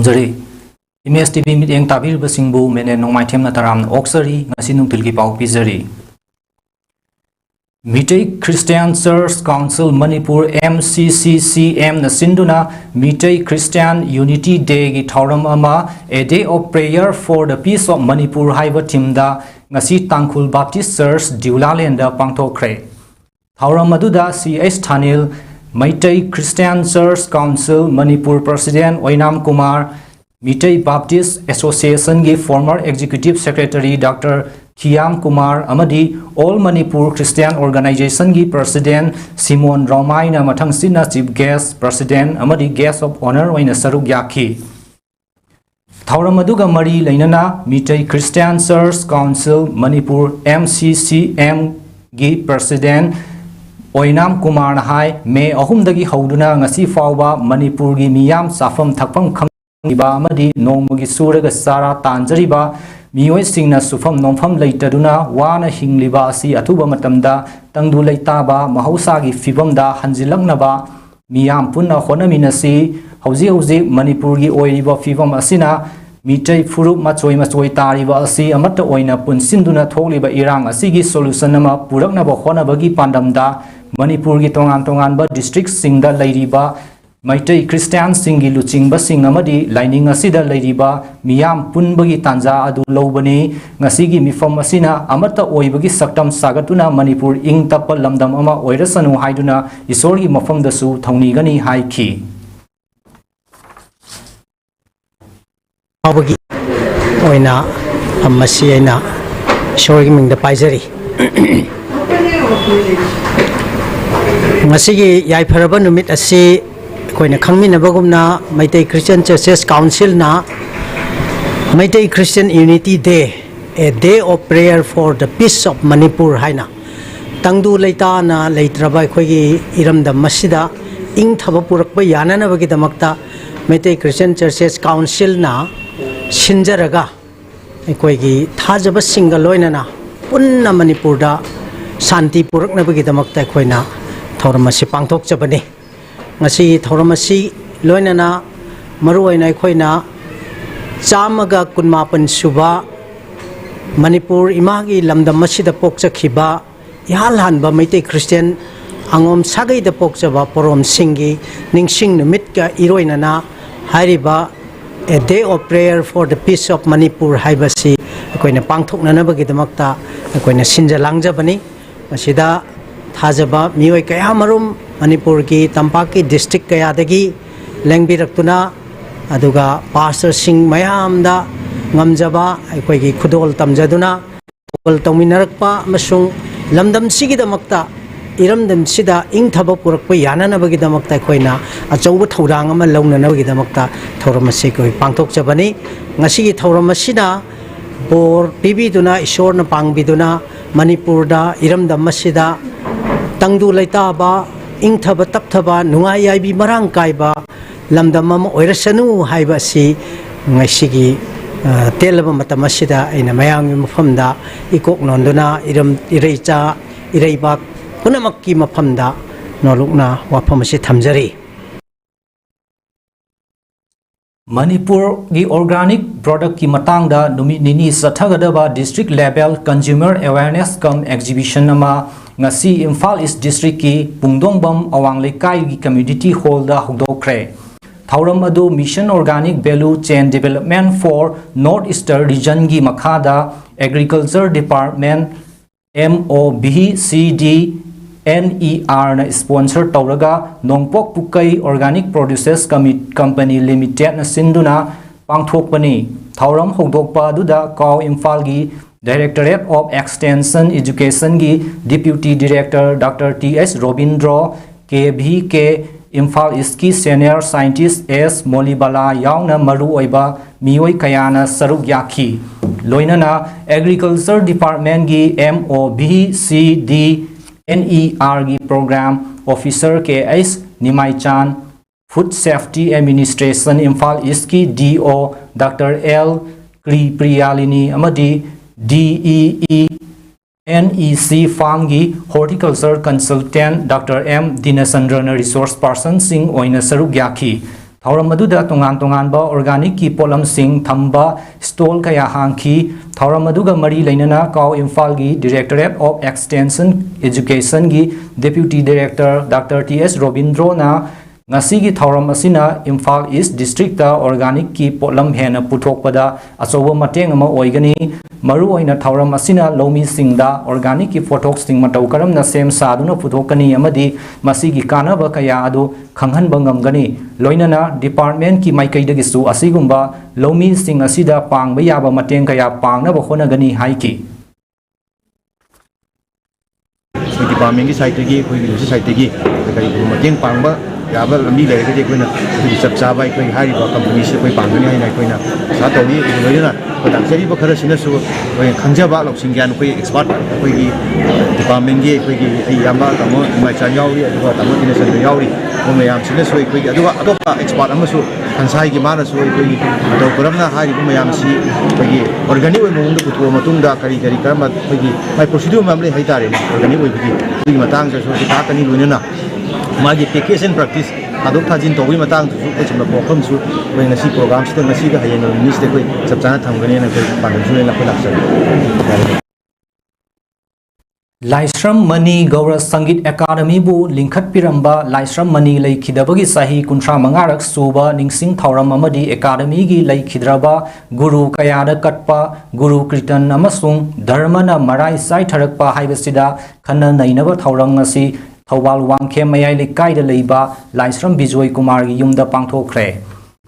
ꯇꯝꯖꯔꯤ image TV ꯃꯤꯠꯌꯦꯡ ꯇꯥꯕꯤꯔꯤꯕꯁꯤꯡꯕꯨ ꯃꯦꯅꯦ ꯅꯣꯡꯃꯥꯏꯊꯦꯝꯅ ꯇꯔꯥꯝꯅ ꯑꯣꯛꯆꯔꯤ ꯉꯁꯤ ꯅꯨꯡꯊꯤꯜꯒꯤ ꯄꯥꯎ ꯄꯤꯖꯔꯤ Meitei Christian church council Manipur MCCCM ꯅ ꯁꯤꯟꯗꯨꯅ ꯃꯤꯇꯩ ꯈ꯭ꯔꯤꯁꯇꯤꯌꯥꯟ ꯌꯨꯅꯤꯇꯤ ꯗꯦꯒꯤ ꯊꯧꯔꯝ ꯑꯃ A Day of Prayer for the Peace of Manipur ꯍꯥꯏꯕ ꯊꯤꯝꯗ ꯉꯁꯤ ꯇꯥꯡꯈꯨꯜ ꯕꯥꯞꯇꯤꯁꯠ ꯆꯔꯆ ꯗ꯭ꯌꯨꯂꯥꯂꯦꯟꯗ ꯄꯥꯡꯊꯣꯛꯈ꯭ꯔꯦ ꯊꯧꯔꯝ ꯑꯗꯨꯗ CH ꯊꯥꯅꯤꯜ Meitei Christian church council Manipur president Oinam Kumar Meetei Baptist ꯑꯦꯁꯣꯁꯤꯌꯦꯁꯟꯒꯤ former executive secretary doctor Khiyam Kumar ꯑꯃꯗꯤ ꯑꯣꯜ ꯃꯅꯤꯄꯨꯔ ꯈ꯭ꯔꯤꯁꯇꯤꯌꯥꯟ ꯑꯣꯔꯒꯅꯥꯏꯖꯦꯁꯟꯒꯤ ꯄ꯭ꯔꯁꯤꯗꯦꯟꯠ ꯁꯤꯃꯣꯟ ꯔꯣꯃꯥꯏꯅ ꯃꯊꯪꯁꯤꯠꯅ ꯆꯤꯐ ꯒꯦꯁꯠ ꯄ꯭ꯔꯁꯤꯗꯦꯟꯠ ꯑꯃꯗꯤ ꯒꯦꯁꯠ ꯑꯣꯐ ꯑꯣꯅꯔ ꯑꯣꯏꯅ ꯁꯔꯨꯛ ꯌꯥꯈꯤ ꯊꯧꯔꯝ ꯑꯗꯨꯒ ꯃꯔꯤ ꯂꯩꯅꯅ Meetei Christian church council Manipur MCCM ꯒꯤ ꯄ꯭ꯔꯁꯤꯗꯦꯟꯠ ꯑꯣꯏꯅꯥꯝ ꯀꯨꯃꯥꯔꯅ ꯍꯥꯏ ꯃꯦ 3 ꯍꯧꯗꯨꯅ ꯉꯁꯤ ꯐꯥꯎꯕ ꯃꯅꯤꯄꯨꯔꯒꯤ ꯃꯤꯌꯥꯝ ꯆꯥꯐꯝ ꯊꯛꯐꯝ ꯈꯪꯗꯕ ꯑꯃꯗꯤ ꯅꯣꯡꯃꯒꯤ ꯁꯨꯔꯒ ꯆꯥꯔꯥ ꯇꯥꯟꯖꯔꯤꯕ ꯃꯤꯑꯣꯏꯁꯤꯡꯅ ꯁꯨꯐꯝ ꯅꯣꯝꯐꯝ ꯂꯩꯇꯗꯨꯅ ꯋꯥꯅ ꯍꯤꯡꯂꯤꯕ ꯑꯁꯤ ꯑꯊꯨꯕ ꯃꯇꯝꯗ ꯇꯪꯗꯨ ꯂꯩꯇꯥꯕ ꯃꯍꯧꯁꯥꯒꯤ ꯐꯤꯕꯝꯗ ꯍꯟꯖꯤꯜꯂꯛꯅꯕ ꯃꯤꯌꯥꯝ ꯄꯨꯟꯅ ꯍꯣꯠꯅꯃꯤꯟꯅꯁꯤ ꯍꯧꯖꯤꯛ ꯑꯣꯏꯔꯤꯕ ꯐꯤꯕꯝ ꯑꯁꯤꯅ ꯃꯤꯇꯩ ꯐꯨꯔꯨꯞ ꯃꯆꯣꯏ ꯇꯥꯔꯤꯕ ꯑꯁꯤ ꯑꯃꯠꯇ ꯑꯣꯏꯅ ꯄꯨꯟꯁꯤꯟꯗꯨꯅ ꯊꯣꯛꯂꯤꯕ ꯏꯔꯥꯡ ꯑꯁꯤꯒꯤ ꯁꯣꯂꯨꯁꯟ ꯑꯃ ꯄꯨꯔꯛꯅꯕ ꯍꯣꯠꯅꯕꯒꯤ ꯄꯥꯟꯗꯝꯗ ꯃꯅꯤꯄꯨꯔꯒꯤ ꯇꯣꯉꯥꯟꯕ ꯗꯤꯁꯇ꯭ꯔꯤꯛꯁꯤꯡꯗ ꯂꯩꯔꯤꯕ ꯃꯩꯇꯩ ꯈ꯭ꯔꯤꯁꯇꯤꯌꯥꯟꯁꯤꯡꯒꯤ ꯂꯨꯆꯤꯡꯕꯁꯤꯡ ꯑꯃꯗꯤ ꯂꯥꯏꯅꯤꯡ ꯑꯁꯤꯗ ꯂꯩꯔꯤꯕ ꯃꯤꯌꯥꯝ ꯄꯨꯟꯕꯒꯤ ꯇꯥꯟꯖꯥ ꯑꯗꯨ ꯂꯧꯕꯅꯤ ꯉꯁꯤꯒꯤ ꯃꯤꯐꯝ ꯑꯁꯤꯅ ꯑꯃꯠꯇ ꯑꯣꯏꯕꯒꯤ ꯁꯛꯇꯝ ꯁꯥꯒꯠꯇꯨꯅ ꯃꯅꯤꯄꯨꯔ ꯏꯪ ꯇꯞꯄ ꯂꯝꯗꯝ ꯑꯃ ꯑꯣꯏꯔꯁꯅꯨ ꯍꯥꯏꯗꯨꯅ ꯏꯁꯣꯔꯒꯤ ꯃꯐꯝꯗꯁꯨ ꯊꯧꯅꯤꯒꯅꯤ ꯍꯥꯏꯈꯤ ꯐꯥꯎꯕꯒꯤ ꯑꯣꯏꯅ ꯃꯁꯤ ꯑꯩꯅ ꯏꯁꯣꯔꯒꯤ ꯃꯤꯡꯗ ꯄꯥꯏꯖꯔꯤ ꯉꯁꯤꯒꯤ ꯌꯥꯏꯐꯔꯕ ꯅꯨꯃꯤꯠ ꯑꯁꯤ ꯑꯩꯈꯣꯏꯅ ꯈꯪꯃꯤꯟꯅꯕꯒꯨꯝꯅ ꯃꯩꯇꯩ ꯈ꯭ꯔꯤꯁꯇꯤꯌꯟ ꯆꯔꯆꯦꯁ ꯀꯥꯎꯟꯁꯤꯜꯅ Meitei Christian unity day A Day of Prayer for the Peace of Manipur ꯍꯥꯏꯅ ꯇꯪꯗꯨ ꯂꯩꯇꯥꯅ ꯂꯩꯇ꯭ꯔꯕ ꯑꯩꯈꯣꯏꯒꯤ ꯏꯔꯝꯗꯝ ꯑꯁꯤꯗ ꯏꯪꯊꯕ ꯄꯨꯔꯛꯄ ꯌꯥꯅꯅꯕꯒꯤꯗꯃꯛꯇ ꯃꯩꯇꯩ ꯈ꯭ꯔꯤꯁꯇꯤꯌꯟ ꯆꯔꯆꯦꯁ ꯀꯥꯎꯟꯁꯤꯜꯅ ꯁꯤꯟꯖꯔꯒ ꯑꯩꯈꯣꯏꯒꯤ ꯊꯥꯖꯕꯁꯤꯡꯒ ꯂꯣꯏꯅꯅ ꯄꯨꯟꯅ ꯃꯅꯤꯄꯨꯔꯗ ꯁꯥꯟꯇꯤ ꯄꯨꯔꯛꯅꯕꯒꯤꯗꯃꯛꯇ ꯑꯩꯈꯣꯏꯅ ꯊꯧꯔꯝ ꯑꯁꯤ ꯄꯥꯡꯊꯣꯛꯆꯕꯅꯤ ꯉꯁꯤꯒꯤ ꯊꯧꯔꯝ ꯑꯁꯤ ꯂꯣꯏꯅꯅ ꯃꯔꯨꯑꯣꯏꯅ ꯑꯩꯈꯣꯏꯅ 119 ꯁꯨꯕ ꯃꯅꯤꯄꯨꯔ ꯏꯃꯥꯒꯤ ꯂꯝꯗꯝ ꯑꯁꯤꯗ ꯄꯣꯛꯆꯈꯤꯕ ꯏꯍꯥꯟ ꯍꯥꯟꯕ ꯃꯩꯇꯩ ꯈ꯭ꯔꯤꯁꯇꯤꯌꯟ ꯑꯉꯣꯝ ꯁꯥꯒꯩꯗ ꯄꯣꯛꯆꯕ ꯄꯣꯔꯣꯝꯁꯤꯡꯒꯤ ꯅꯤꯡꯁꯤꯡ ꯅꯨꯃꯤꯠꯀ ꯏꯔꯣꯏꯅꯅ ꯍꯥꯏꯔꯤꯕ A Day of Prayer for the Peace of Manipur ꯍꯥꯏꯕꯁꯤ ꯑꯩꯈꯣꯏꯅ ꯄꯥꯡꯊꯣꯛꯅꯅꯕꯒꯤꯗꯃꯛꯇ ꯑꯩꯈꯣꯏꯅ ꯁꯤꯟꯖ ꯂꯥꯡꯖꯕꯅꯤ ꯃꯁꯤꯗ ꯊꯥꯖꯕ ꯃꯤꯑꯣꯏ ꯀꯌꯥꯃꯔꯨꯝ ꯃꯅꯤꯄꯨꯔꯒꯤ ꯇꯝꯄꯥꯛꯀꯤ ꯗꯤꯁꯇ꯭ꯔꯤꯛ ꯀꯌꯥꯗꯒꯤ ꯂꯦꯡꯕꯤꯔꯛꯇꯨꯅ ꯑꯗꯨꯒ ꯄꯥꯁꯇꯔꯁꯤꯡ ꯃꯌꯥꯝꯗ ꯉꯝꯖꯕ ꯑꯩꯈꯣꯏꯒꯤ ꯈꯨꯗꯣꯜ ꯇꯝꯖꯗꯨꯅ ꯈꯨꯗꯣꯜ ꯇꯧꯃꯤꯟꯅꯔꯛꯄ ꯑꯃꯁꯨꯡ ꯂꯝꯗꯝꯁꯤꯒꯤꯗꯃꯛꯇ ꯏꯔꯝꯗꯝꯁꯤꯗ ꯏꯪꯊꯕ ꯄꯨꯔꯛꯄ ꯌꯥꯅꯅꯕꯒꯤꯗꯃꯛꯇ ꯑꯩꯈꯣꯏꯅ ꯑꯆꯧꯕ ꯊꯧꯗꯥꯡ ꯑꯃ ꯂꯧꯅꯅꯕꯒꯤꯗꯃꯛꯇ ꯊꯧꯔꯝ ꯑꯁꯤ ꯑꯩꯈꯣꯏ ꯄꯥꯡꯊꯣꯛꯆꯕꯅꯤ ꯉꯁꯤꯒꯤ ꯊꯧꯔꯝ ꯑꯁꯤꯅ ꯕꯣꯔ ꯄꯤꯕꯤꯗꯨꯅ ꯏꯁꯣꯔꯅ ꯄꯥꯡꯕꯤꯗꯨꯅ ꯃꯅꯤꯄꯨꯔꯗ ꯏꯔꯝꯗꯝ ꯑꯁꯤꯗ ꯇꯪꯗꯨ ꯂꯩꯇꯥꯕ ꯏꯪꯊꯕ ꯇꯞꯊꯕ ꯅꯨꯡꯉꯥꯏ ꯌꯥꯏꯕꯤ ꯃꯔꯥꯡ ꯀꯥꯏꯕ ꯂꯝꯗꯝ ꯑꯃ ꯑꯣꯏꯔꯁꯅꯨ ꯍꯥꯏꯕ ꯑꯁꯤ ꯉꯁꯤꯒꯤ ꯇꯦꯜꯂꯕ ꯃꯇꯝ ꯑꯁꯤꯗ ꯑꯩꯅ ꯃꯌꯥꯝꯒꯤ ꯃꯐꯝꯗ ꯏꯀꯣꯛ ꯅꯣꯟꯗꯨꯅ ꯏꯔꯩꯆꯥ ꯏꯔꯩꯕꯥꯛ ꯄꯨꯝꯅꯃꯛꯀꯤ ꯃꯐꯝꯗ ꯅꯣꯂꯨꯛꯅ ꯋꯥꯐꯝ ꯑꯁꯤ ꯊꯝꯖꯔꯤ ꯃꯅꯤꯄꯨꯔꯒꯤ ꯑꯣꯔꯒꯥꯅꯤꯛ ꯄ꯭ꯔꯣꯗꯛꯀꯤ ꯃꯇꯥꯡꯗ ꯅꯨꯃꯤꯠ ꯅꯤꯅꯤ ꯆꯠꯊꯒꯗꯕ ꯗꯤꯁꯇ꯭ꯔꯤꯛ ꯂꯦꯚꯦꯜ ꯀꯟꯖꯨꯃꯔ ꯑꯦꯋꯦꯌꯔꯅꯦꯁ ꯀꯝ ꯑꯦꯛꯖꯤꯕꯤꯁꯟ ꯑꯃ ꯉꯁꯤ ꯏꯝꯐꯥꯜ ꯏꯁ ꯗꯤꯁꯇ꯭ꯔꯤꯛꯀꯤ ꯄꯨꯡꯗꯣꯡꯕꯝ ꯑꯋꯥꯡ ꯂꯩꯀꯥꯏꯒꯤ ꯀꯝꯃ꯭ꯌꯨꯅꯤꯇꯤ ꯍꯣꯜꯗ ꯍꯧꯗꯣꯛꯈ꯭ꯔꯦ ꯊꯧꯔꯝ ꯑꯗꯨ ꯃꯤꯁꯟ ꯑꯣꯔꯒꯥꯅꯤꯛ ꯚꯦꯂꯨ ꯆꯦꯟ ꯗꯦꯚꯦꯂꯞꯃꯦꯟꯠ ꯐꯣꯔ ꯅꯣꯔꯊ ꯏꯁꯇꯔꯟ ꯔꯤꯖꯟꯒꯤ ꯃꯈꯥꯗ ꯑꯦꯒ꯭ꯔꯤꯀꯜꯆꯔ ꯗꯤꯄꯥꯔꯠꯃꯦꯟꯠ MOBCD NER ꯅ ꯁ꯭ꯄꯣꯟꯁꯔ ꯇꯧꯔꯒ ꯅꯣꯡꯄꯣꯛ ꯄꯨꯀꯩ ꯑꯣꯔꯒꯥꯅꯤꯛ ꯄ꯭ꯔꯣꯗ꯭ꯌꯨꯁꯔꯁ ꯀꯝꯄꯅꯤ ꯂꯤꯃꯤꯇꯦꯗꯅ ꯁꯤꯟꯗꯨꯅ ꯄꯥꯡꯊꯣꯛꯄꯅꯤ ꯊꯧꯔꯝ ꯍꯧꯗꯣꯛꯄ ꯑꯗꯨꯗ ꯀꯥꯎ ꯏꯝꯐꯥꯜꯒꯤ ꯗꯥꯏꯔꯦꯛꯇꯣꯔꯦꯠ ꯑꯣꯐ ꯑꯦꯛꯁꯇꯦꯟꯁꯟ ꯏꯗꯨꯀꯦꯁꯟꯒꯤ deputy director doctor TS Robindro KVK Imphal ꯏꯁꯀꯤ ꯁꯦꯅꯤꯌꯔ ꯁꯥꯏꯟꯇꯤꯁꯠ S ꯃꯣꯂꯤꯕꯥꯂꯥ ꯌꯥꯎꯅ ꯃꯔꯨꯑꯣꯏꯕ ꯃꯤꯑꯣꯏ ꯀꯌꯥꯅ ꯁꯔꯨꯛ ꯌꯥꯈꯤ ꯂꯣꯏꯅꯅ ꯑꯦꯒ꯭ꯔꯤꯀꯜꯆꯔ ꯗꯤꯄꯥꯔꯠꯃꯦꯟꯠꯒꯤ MOBCD NER ꯒꯤ programme officer KH Nimaichan food safety administration Imphal ꯏꯁꯀꯤ DO ꯗꯥꯛꯇꯔ L ꯄ꯭ꯔꯤꯌꯥꯂꯤꯅꯤ ꯑꯃꯗꯤ DEE NEC ꯐꯥꯔꯝꯒꯤ ꯍꯣꯔꯇꯤꯀꯜꯆꯔ ꯀꯟꯁꯜꯇꯦꯟꯠ ꯗꯥꯛꯇꯔ M ꯗꯤꯅꯆꯟꯗ꯭ꯔꯅ ꯔꯤꯁꯣꯔꯁ ꯄꯥꯔꯁꯟꯁꯤꯡ ꯑꯣꯏꯅ ꯁꯔꯨꯛ ꯌꯥꯈꯤ Thauram maduda tongan ba organic ki polam sing thamba stall kaya hangki thauram maduga mari lainana Kau Imphal gi Directorate of Extension Education gi Deputy Director Dr. T.S. Robindro na ngasi gi thauram asina Imphal East District ta organic ki polam hena puthokpada achoba mateng ama oigani maru oina thauram asina lomi singda organic ki photos sing matau karamna sem saduna puthokani amadi masigi kanaba kaya adu khanghan bangam gani loinana department ki maikai dagi su asigumba lomi sing asida pangba yaba mateng kaya pangna ba khona gani haiki department ki site gi koi site gi kai mateng pangba yaba lambi le ga koina chap cha bai koi hari ba company se koi pangani hai na koina sa to ni loina ko dang seri ba khara sina su koi khangja ba lok sing gyan koi expert koi gi department gi koi gi ai yamba tamo mai cha yaw ri adu tamo ina sa yaw ri ko me yam sina su koi gi adu atopa expert ama su hansai gi mana su koi gi ado koramna hari ko me yam si koi gi organic oi mong du putho matung da kari kari karma koi gi mai procedure mamle hai tare organic oi gi matang sa su ta kani loina magi package and practice adok thajin tobi matang tu ko chimna program su koi ngasi program sta ngasi ga hayen minis te koi chapchana thamgani na koi panam su na koi laksa Laisram Mani Gaura Sangit Academy bu lingkhat piramba Laisram Mani lei khidabagi sahi kuntra mangarak suba ningsing thauram amadi academy gi lei khidraba guru kayada katpa guru kirtan amasung dharmana marai sai tharakpa haibasida khana nainaba thauram ngasi Thawal Wangkhem mayai lekai da leiba Laisram Bijoy Kumar gi yumda pangthokre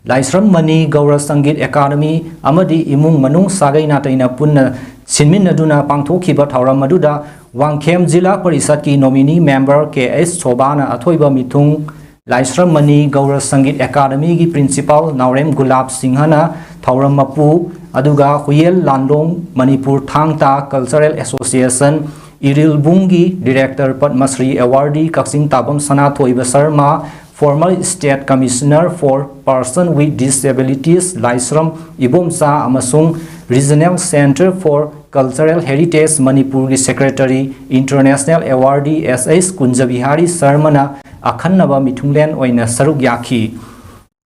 Laisram Mani Gaura Sangit Academy amadi imung manung sagai na taina punna sinmin aduna pangthokhiba thauram maduda Wangkhem Jila Parisad ki nominee member K.S. Chobana athoiba mithung Laisram Mani Gaura Sangit Academy gi principal Naurem Gulab Singhana thauram mapu aduga Huyel Landong Manipur Thangta Cultural Association Iril Bungi Director Padmasri Awardee Kaksing Tabam Sana Thoiba Sarma former State Commissioner for Person with Disabilities Laisram Ibomsa amasung Regional Center for Cultural Heritage Manipur gi Secretary International Awardee S.S. Kunjabihari Sarmana akhannaba mithunglen oina saruk yakhi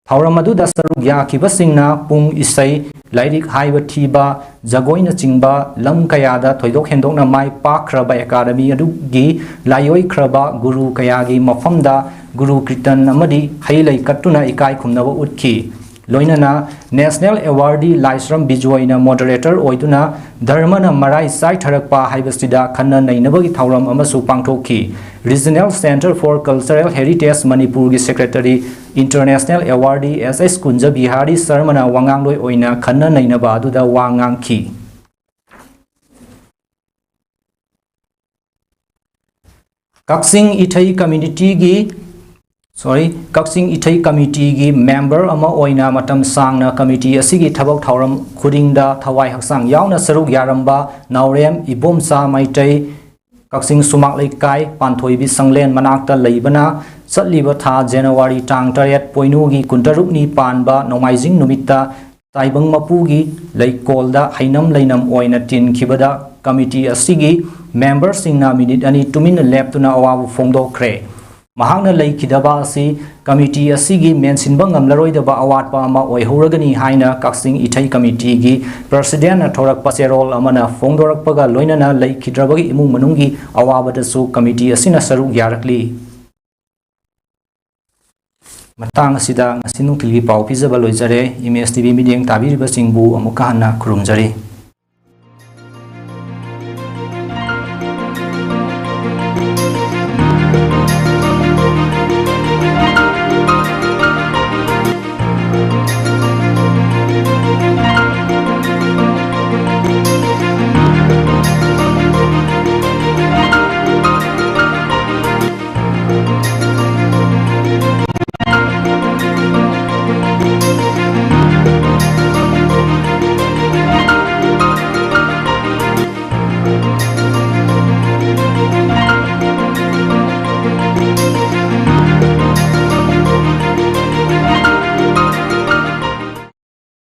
thauram aduda saruk yakhi basingna pung isai lairik haiba thiba jagoina chingba lam kayada thoidok hendokna mai pakraba academy adugi layoi kraba guru kayagi mafamda guru kirtan amadi hailai katuna ikai khumnaba utkhi loinana National Awardee Laisram Bijoyna moderator oiduna dharmana marai sai tharakpa haibasida khanna nainabagi thauram amasu pangthokhi Regional Center for Cultural Heritage Manipur gi Secretary International Awardee S.S. Kunjabihari Sarmana wangangloi oina khanna nainaba aduda wangangki Kaksing Ithai Community gi Kaksing Ithai Committee gi member ama oina matam sangna committee asigi thabak thauram khudingda thawai haksang yauna saruk yaramba Naurem Ibomsa Maitai Kaksing Sumak Laikai Panthoibi Sanglen manakta leibana chatliba tha January tang 8 poinu gi kuntarukni panba nomaijing numita taibang mapugi leikolda hainam leinam oina tin khibada committee asigi member singna minute ani tumin leptuna awabu phongdokre Mahangna lei khidaba asi committee asigi mensinba ngamlaroidaba awatpa ama oihoragani haina Kaksing Ithai committee gi president athorak pacherol amana phongdorakpaga loinana lei khidrabagi imung manungi awabadasu committee asina saruk yarakli matang asida ngasinung tilgi pau pizaba loijare ims tv media tabiriba singbu amuka hanna khurumjari